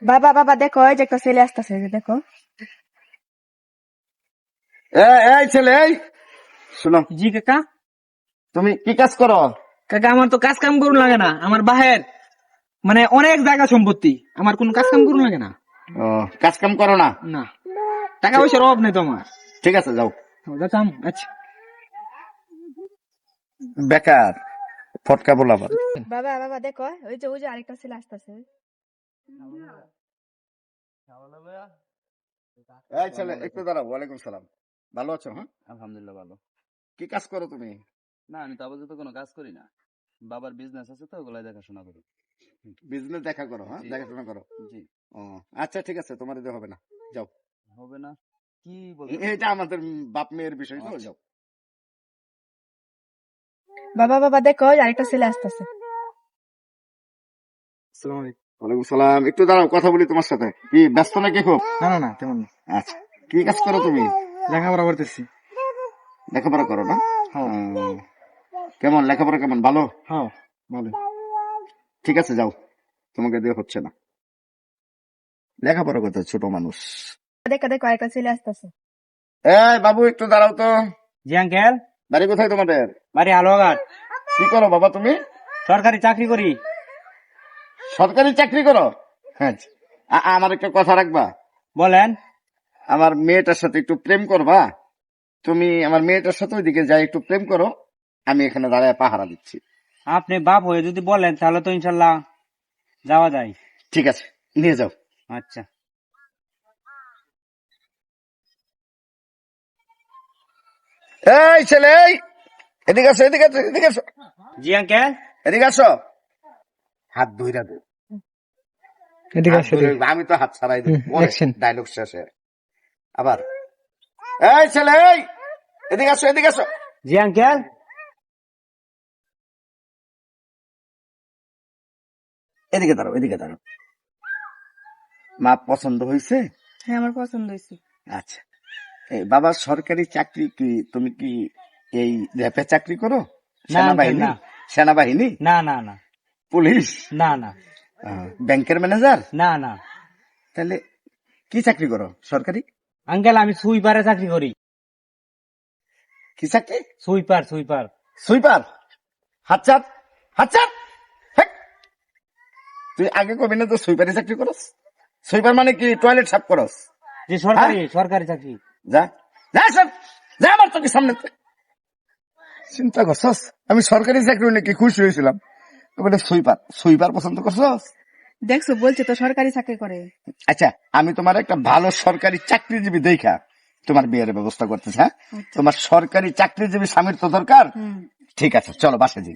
বাবা বাবা দেখো এই যে একটা ছেলে আসতেছে, দেখো। এই ছেলে, এই শোনো, জি কাকা। তুমি কি কাজ করো? কাকা আমার তো কাজ কাম করুন লাগে না, আমার বাহের মানে অনেক জায়গা সম্পত্তি, আমার কোন কাজ কাম করুন লাগে না। ও, কাজ কাম করো না? না, টাকা পয়সার অভাব নেই তো আমার। ঠিক আছে, যাও। যাচ্ছাম, আচ্ছা। বেকার ফটকা বলা। বাবা বাবা দেখো ওই যে আরেকটা ছেলে আসতেছে। এই ছেলে একটু দাঁড়াও। ওয়ালাইকুম সালাম। ভালো আছো? হ্যাঁ, আলহামদুলিল্লাহ ভালো। কি কাজ করো তুমি? না আমি তো আপাতত কোনো কাজ করি না, বাবার বিজনেস আছে তো ওগুলাই দেখাশোনা করি। বিজনেস দেখা করো? হ্যাঁ, জি। দেখাশোনা করো। জি। ও আচ্ছা, ঠিক আছে, তোমার দিয়ে হবে না, যাও। হবে না? কি বলতে? এটা আমাদের বাপ মেয়ের বিষয় তো, যাও। বাবা বাবা দেখো ওই আরেকটা ছেলে আসতেছে। আসসালামু আলাইকুম। ওয়ালাইকুম সালাম। একটু দাঁড়াও, কথা বলি তোমার সাথে। কি ব্যস্ত নাকি খুব? না না না, তেমন না, আচ্ছা, কি কাজ করো তুমি? লেখাপড়া করতেছি। লেখাপড়া করো না? হ্যাঁ। কেমন লেখাপড়া, কেমন? ভালো? হ্যাঁ ভালো। ঠিক আছে, যাও, তোমাকে দিয়ে হচ্ছে না। লেখাপড়া করতে ছোট মানুষ। দেখো দেখো আরেকটা ছেলে আসতেছে। এই বাবু একটু দাঁড়াও তো। জি আঙ্কেল। বাড়ি কোথায় তোমাদের? বাড়ি আলোয়াঘাট। কি করো বাবা তুমি? সরকারি চাকরি করি। সরকারি চাকরি করো? হ্যাঁ। আমার একটা কথা রাখবা। বলেন। আমার মেয়েটার সাথে একটু প্রেম করবা। তুমি আমার মেয়েটার সাথে ওইদিকে যাই একটু প্রেম করো, আমি এখানে দাঁড়ায় পাহারা দিচ্ছি। আপনি বাপ হয়ে যদি বলেন তাহলে তো ইনশাল্লাহ যাওয়া যায়। ঠিক আছে, নিয়ে যাও। আচ্ছা। এই ছেলে, এই এদিকে আসো, এদিকে আসো, এদিকে আসো, জি আঙ্কেল। এদিকে আসো। হাত ধইরা দে। এদিকে হাত ধরে, আমি তো হাত ছাড়াই দিই ডায়লগ শেষে। আবার এই ছেলে, এই এদিকে আসো, এদিকে আসো। জি আঙ্কেল। এদিকে দাঁড়াও, এদিকে দাঁড়াও। মা পছন্দ হয়েছে? হ্যাঁ আমার পছন্দ হয়েছে। আচ্ছা, এই বাবা সরকারি চাকরি কি, তুমি কি এই র্যাপে চাকরি করো? না, সেনাবাহিনী? না। সেনাবাহিনী? না না না পুলিশ? না না ব্যাংকের ম্যানেজার? না না তাহলে কি চাকরি করো সরকারি? আঙ্কেল আমি সুইপারে চাকরি করি। কি চাকরি? Sweeper sweeper. সুইপার? হাত চাপ, হাত চাপ। হেক। তুই আগে কবি না তো সুইপারি চাকরি করস? সুইপার মানে কি টয়লেট সাফ করস? যে সরকারি সরকারি চাকরি। যা, যা সব, যা আমার তোকে সামনে। চিন্তা করছস আমি সরকারি চাকরি নাকি খুশি হয়েছিলাম? বলে সুইপার, সুইপার পছন্দ করছস? দেখছো বলছে তো সরকারি চাকরি করে। আচ্ছা, আমি তোমার একটা ভালো সরকারি চাকরিজীবী দেখা তোমার বিয়ের ব্যবস্থা করতেছি। হ্যাঁ, তোমার সরকারি চাকরিজীবী স্বামীর তো দরকার। ঠিক আছে, চলো বাসে যাই।